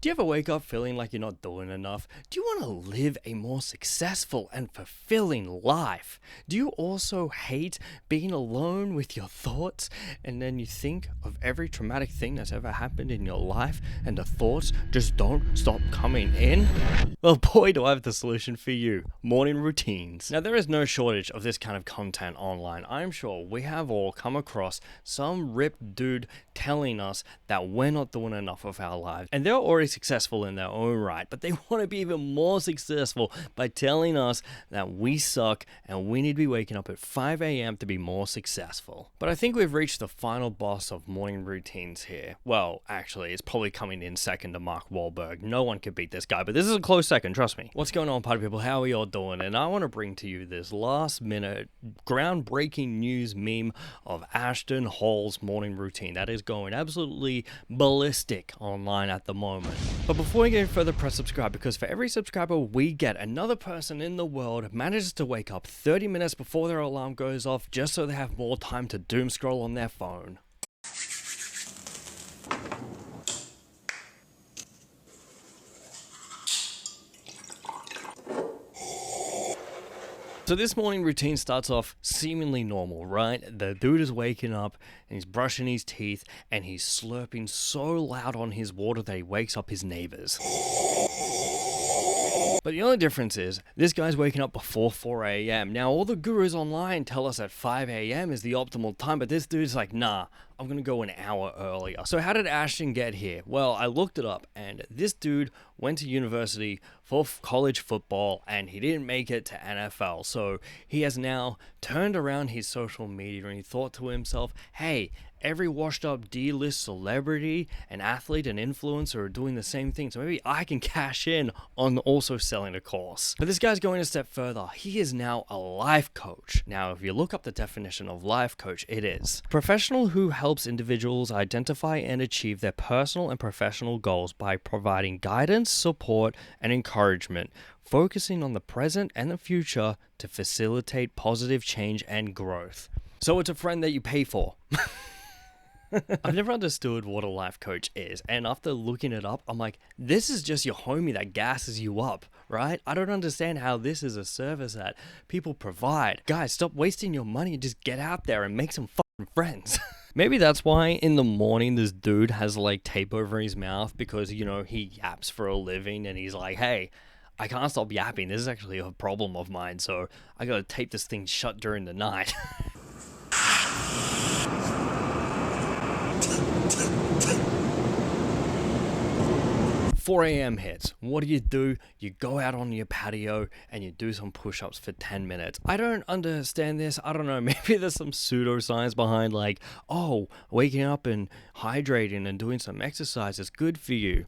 Do you ever wake up feeling like you're not doing enough? Do you want to live a more successful and fulfilling life? Do you also hate being alone with your thoughts? And then you think of every traumatic thing that's ever happened in your life and the thoughts just don't stop coming in? Well, boy, do I have the solution for you. Morning routines. Now, there is no shortage of this kind of content online. I'm sure we have all come across some ripped dude telling us that we're not doing enough of our lives. And they're already successful in their own right, but they want to be even more successful by telling us that we suck and we need to be waking up at 5 a.m. to be more successful. But I think we've reached the final boss of morning routines here. Well, actually, it's probably coming in second to Mark Wahlberg. No one could beat this guy, but this is a close second, trust me. What's going on, party people? How are you all doing? And I want to bring to you this last minute groundbreaking news meme of Ashton Hall's morning routine that is going absolutely ballistic online at the moment. But before we get any further, press subscribe, because for every subscriber we get, another person in the world manages to wake up 30 minutes before their alarm goes off just so they have more time to doom scroll on their phone. So this morning routine starts off seemingly normal, right? The dude is waking up and he's brushing his teeth and he's slurping so loud on his water that he wakes up his neighbors. But the only difference is, this guy's waking up before 4 a.m. Now, all the gurus online tell us that 5 a.m. is the optimal time, but this dude's like, nah, I'm gonna go an hour earlier. So how did Ashton get here? Well, I looked it up, and this dude went to university for college football, and he didn't make it to NFL. So he has now turned around his social media, and he thought to himself, hey, every washed up D-list celebrity, an athlete, an influencer are doing the same thing, so maybe I can cash in on also selling a course. But this guy's going a step further. He is now a life coach. Now, if you look up the definition of life coach, it is a professional who helps individuals identify and achieve their personal and professional goals by providing guidance, support, and encouragement, focusing on the present and the future to facilitate positive change and growth. So it's a friend that you pay for. I've never understood what a life coach is, and after looking it up, I'm like, this is just your homie that gasses you up, right? I don't understand how this is a service that people provide. Guys, stop wasting your money and just get out there and make some fucking friends. Maybe that's why in the morning this dude has like tape over his mouth, because, you know, he yaps for a living and he's like, hey, I can't stop yapping. This is actually a problem of mine, so I gotta tape this thing shut during the night. 4 a.m. hits. What do? You go out on your patio and you do some push-ups for 10 minutes. I don't understand this. I don't know. Maybe there's some pseudoscience behind, like, oh, waking up and hydrating and doing some exercise is good for you.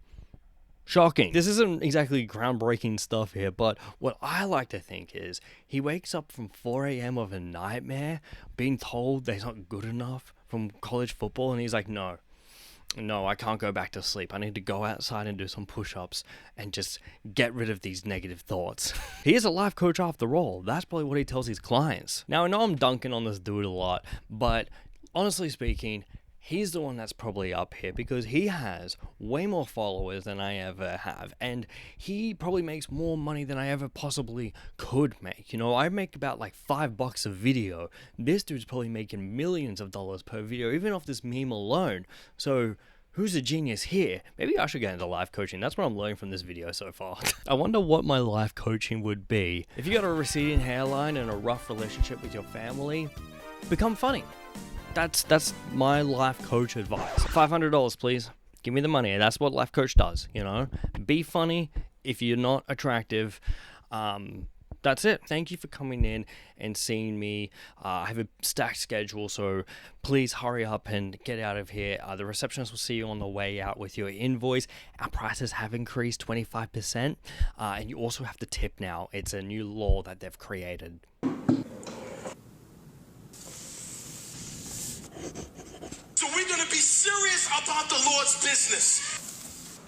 Shocking. This isn't exactly groundbreaking stuff here, but what I like to think is he wakes up from 4 a.m. of a nightmare, being told that he's not good enough from college football, and he's like, no, I can't go back to sleep. I need to go outside and do some push-ups and just get rid of these negative thoughts. He is a life coach after all. That's probably what he tells his clients. Now, I know I'm dunking on this dude a lot, but honestly speaking, he's the one that's probably up here because he has way more followers than I ever have, and he probably makes more money than I ever possibly could make. You know, I make about like $5 a video. This dude's probably making millions of dollars per video, even off this meme alone. So who's a genius here? Maybe I should get into life coaching. That's what I'm learning from this video so far. I wonder what my life coaching would be. If you got a receding hairline and a rough relationship with your family, become funny. That's my life coach advice. $500, please. Give me the money. That's what life coach does, you know? Be funny. If you're not attractive, that's it. Thank you for coming in and seeing me. I have a stacked schedule, so please hurry up and get out of here. The receptionist will see you on the way out with your invoice. Our prices have increased 25%, and you also have to tip now. It's a new law that they've created. So we're going to be serious about the Lord's business.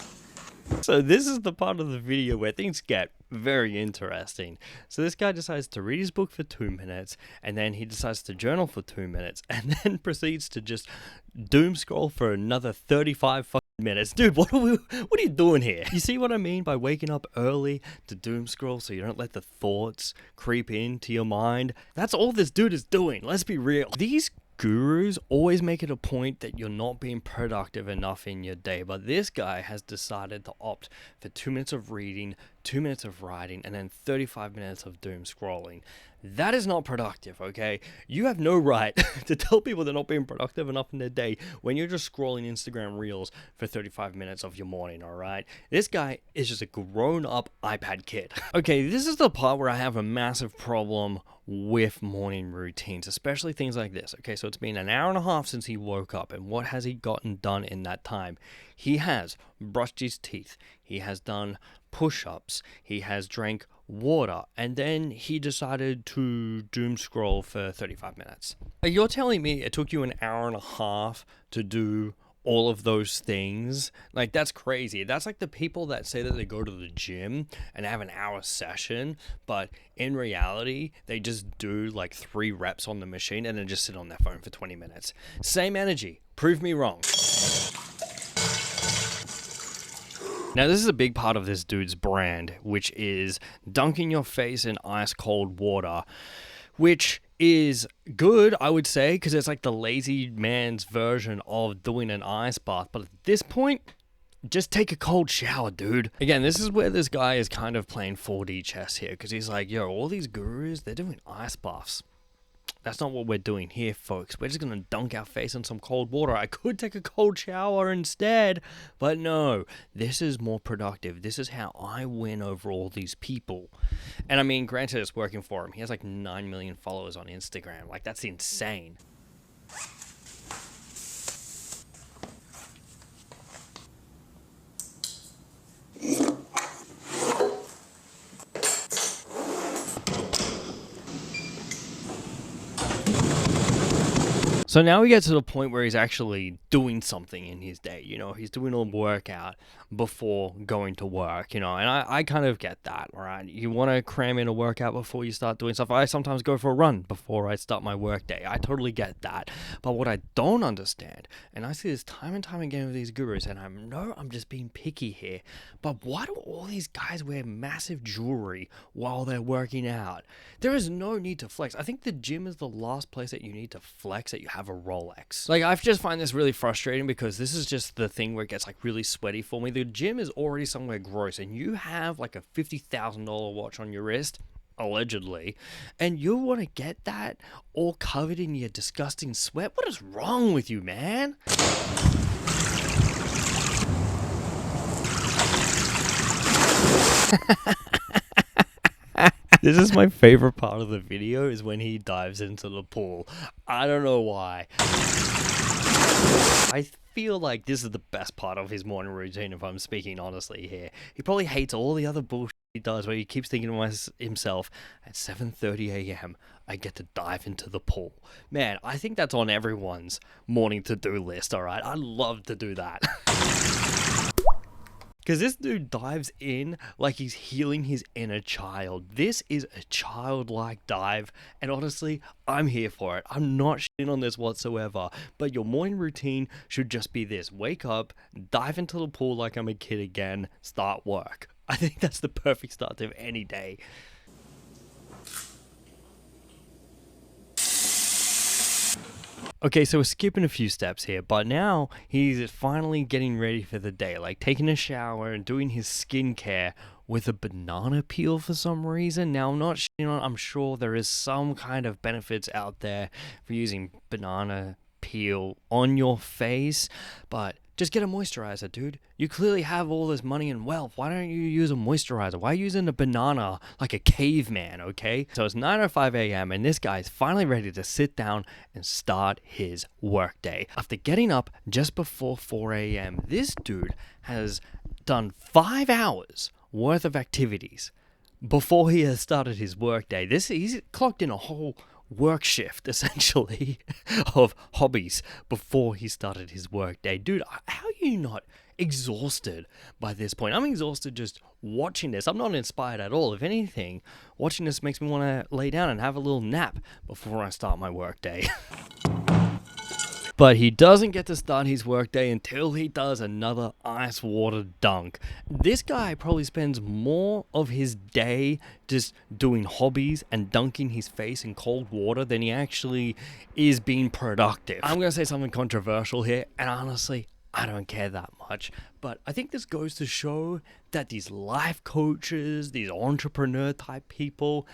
So this is the part of the video where things get very interesting. So this guy decides to read his book for 2 minutes, and then he decides to journal for 2 minutes, and then proceeds to just doom scroll for another 35 minutes. Dude, what are you doing here? You see what I mean by waking up early to doom scroll so you don't let the thoughts creep into your mind? That's all this dude is doing. Let's be real. These gurus always make it a point that you're not being productive enough in your day, but this guy has decided to opt for 2 minutes of reading, 2 minutes of writing, and then 35 minutes of doom scrolling. That is not productive, okay? You have no right to tell people they're not being productive enough in their day when you're just scrolling Instagram Reels for 35 minutes of your morning, alright? This guy is just a grown-up iPad kid. Okay, this is the part where I have a massive problem with morning routines, especially things like this. Okay, so it's been an hour and a half since he woke up, and what has he gotten done in that time? He has brushed his teeth, he has done push-ups, he has drank water, and then he decided to doom scroll for 35 minutes. You're telling me it took you an hour and a half to do all of those things? Like, that's crazy. That's like the people that say that they go to the gym and have an hour session, but in reality they just do like 3 reps on the machine and then just sit on their phone for 20 minutes. Same energy. Prove me wrong. Now, this is a big part of this dude's brand, which is dunking your face in ice cold water, which is good, I would say, because it's like the lazy man's version of doing an ice bath. But at this point, just take a cold shower, dude. Again, this is where this guy is kind of playing 4D chess here, because he's like, yo, all these gurus, they're doing ice baths. That's not what we're doing here, folks. We're just going to dunk our face in some cold water. I could take a cold shower instead, but no, this is more productive. This is how I win over all these people. And I mean, granted, it's working for him. He has like 9 million followers on Instagram. Like, that's insane. So now we get to the point where he's actually doing something in his day, you know, he's doing a workout before going to work, you know, and I kind of get that, right? You want to cram in a workout before you start doing stuff. I sometimes go for a run before I start my work day. I totally get that. But what I don't understand, and I see this time and time again with these gurus, and I know I'm just being picky here, but why do all these guys wear massive jewelry while they're working out? There is no need to flex. I think the gym is the last place that you need to flex, that you have a Rolex. Like, I just find this really frustrating because this is just the thing where it gets like really sweaty for me. The gym is already somewhere gross, and you have like a $50,000 watch on your wrist, allegedly, and you want to get that all covered in your disgusting sweat? What is wrong with you, man? This is my favorite part of the video, is when he dives into the pool. I don't know why. I feel like this is the best part of his morning routine, if I'm speaking honestly here. He probably hates all the other bullshit he does, where he keeps thinking to himself, at 7:30 a.m. I get to dive into the pool. Man, I think that's on everyone's morning to-do list, alright? I'd love to do that. Because this dude dives in like he's healing his inner child. This is a childlike dive, and honestly, I'm here for it. I'm not shitting on this whatsoever, but your morning routine should just be this. Wake up, dive into the pool like I'm a kid again, start work. I think that's the perfect start to any day. Okay, so we're skipping a few steps here, but now he's finally getting ready for the day, like taking a shower and doing his skincare with a banana peel for some reason. Now, I'm not, I'm sure there is some kind of benefits out there for using banana peel on your face, but just get a moisturizer, dude. You clearly have all this money and wealth. Why don't you use a moisturizer? Why are you using a banana like a caveman, okay? So it's 9:05 a.m. and this guy is finally ready to sit down and start his workday. After getting up just before 4 a.m., this dude has done 5 hours worth of activities before he has started his workday. He's clocked in a whole work shift, essentially, of hobbies before he started his work day. Dude, how are you not exhausted by this point? I'm exhausted just watching this. I'm not inspired at all. If anything, watching this makes me want to lay down and have a little nap before I start my work day. But he doesn't get to start his workday until he does another ice water dunk. This guy probably spends more of his day just doing hobbies and dunking his face in cold water than he actually is being productive. I'm going to say something controversial here, and honestly, I don't care that much, but I think this goes to show that these life coaches, these entrepreneur type people,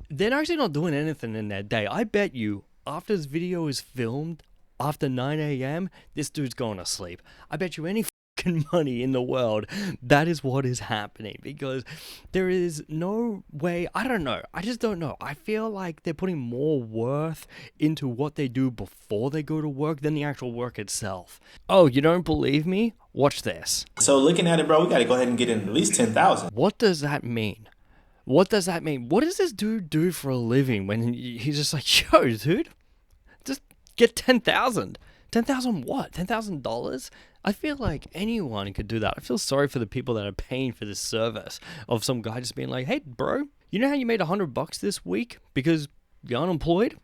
they're actually not doing anything in their day. I bet you after this video is filmed, after 9 a.m., this dude's going to sleep. I bet you any fucking money in the world that is what is happening, because there is no way, I don't know, I just don't know. I feel like they're putting more worth into what they do before they go to work than the actual work itself. Oh, you don't believe me? Watch this. So looking at it, bro, we got to go ahead and get in at least 10,000. What does that mean? What does that mean? What does this dude do for a living when he's just like, yo, dude, just get 10,000. 10,000 what? $10,000? I feel like anyone could do that. I feel sorry for the people that are paying for this service of some guy just being like, hey, bro, you know how you made $100 this week because you're unemployed?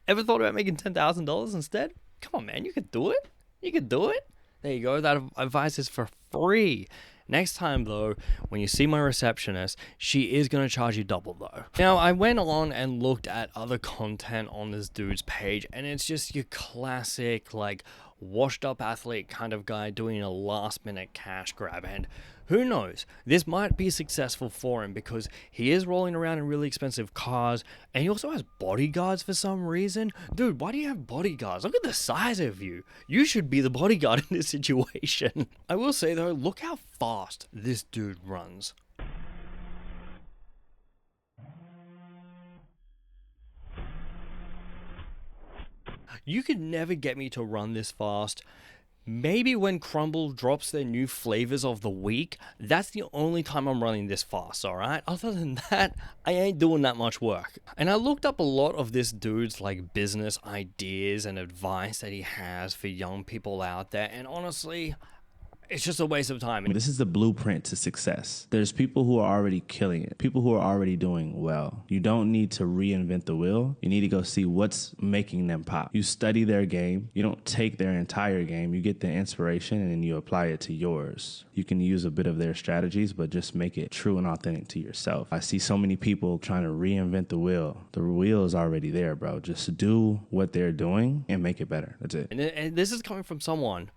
Ever thought about making $10,000 instead? Come on, man, you could do it. You could do it. There you go. That advice is for free. Next time, though, when you see my receptionist, she is going to charge you double, though. Now, I went on and looked at other content on this dude's page, and it's just your classic, like, washed-up athlete kind of guy doing a last-minute cash grab. And who knows? This might be successful for him because he is rolling around in really expensive cars, and he also has bodyguards for some reason. Dude, why do you have bodyguards? Look at the size of you. You should be the bodyguard in this situation. I will say, though, look how fast this dude runs. You could never get me to run this fast. Maybe when Crumble drops their new flavors of the week, that's the only time I'm running this fast, alright? Other than that, I ain't doing that much work. And I looked up a lot of this dude's like business ideas and advice that he has for young people out there, and honestly, it's just a waste of time. This is the blueprint to success. There's people who are already killing it, people who are already doing well. You don't need to reinvent the wheel. You need to go see what's making them pop. You study their game. You don't take their entire game. You get the inspiration and then you apply it to yours. You can use a bit of their strategies, but just make it true and authentic to yourself. I see so many people trying to reinvent the wheel. The wheel is already there, bro. Just do what they're doing and make it better. That's it. And this is coming from someone,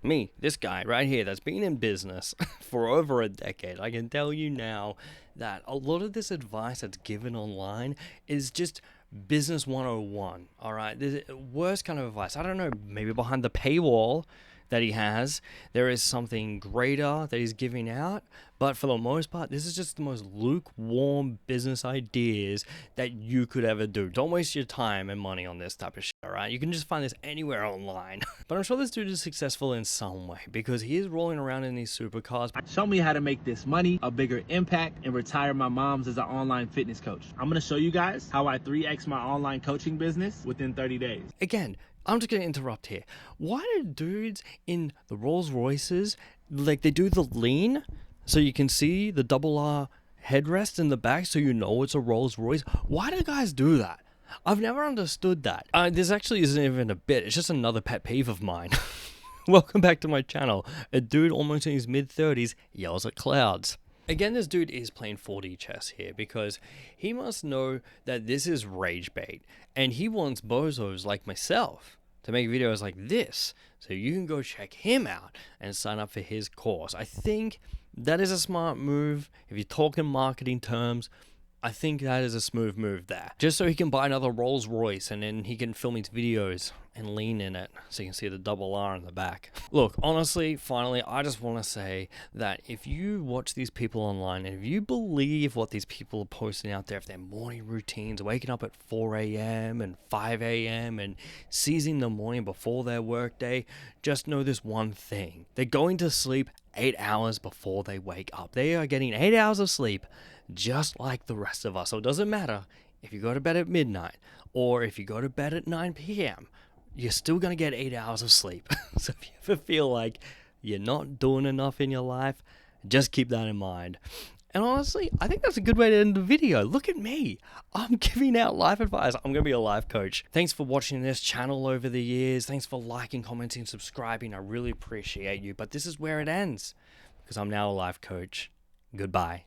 me, this guy right here, that's been in business for over a decade. I can tell you now that a lot of this advice that's given online is just business 101, all right? The worst kind of advice. I don't know, maybe behind the paywall that he has, there is something greater that he's giving out. But for the most part, this is just the most lukewarm business ideas that you could ever do. Don't waste your time and money on this type of shit, alright? You can just find this anywhere online. But I'm sure this dude is successful in some way because he is rolling around in these supercars. Show me how to make this money, a bigger impact, and retire my moms as an online fitness coach. I'm going to show you guys how I 3x my online coaching business within 30 days. Again, I'm just going to interrupt here. Why do dudes in the Rolls Royces, like they do the lean so you can see the double R headrest in the back so you know it's a Rolls Royce? Why do guys do that? I've never understood that. This actually isn't even a bit. It's just another pet peeve of mine. Welcome back to my channel. A dude almost in his mid-30s yells at clouds. Again, this dude is playing 4D chess here because he must know that this is rage bait and he wants bozos like myself to make videos like this so you can go check him out and sign up for his course. I think that is a smart move. If you're talking marketing terms, I think that is a smooth move there. Just so he can buy another Rolls Royce and then he can film his videos and lean in it so you can see the double R in the back. Look, honestly, finally, I just want to say that if you watch these people online and if you believe what these people are posting out there, if their morning routines, waking up at 4 a.m. and 5 a.m. and seizing the morning before their workday, just know this one thing. They're going to sleep 8 hours before they wake up. They are getting 8 hours of sleep just like the rest of us. So it doesn't matter if you go to bed at midnight or if you go to bed at 9 p.m. You're still going to get 8 hours of sleep. So if you ever feel like you're not doing enough in your life, just keep that in mind. And honestly, I think that's a good way to end the video. Look at me. I'm giving out life advice. I'm going to be a life coach. Thanks for watching this channel over the years. Thanks for liking, commenting, subscribing. I really appreciate you. But this is where it ends because I'm now a life coach. Goodbye.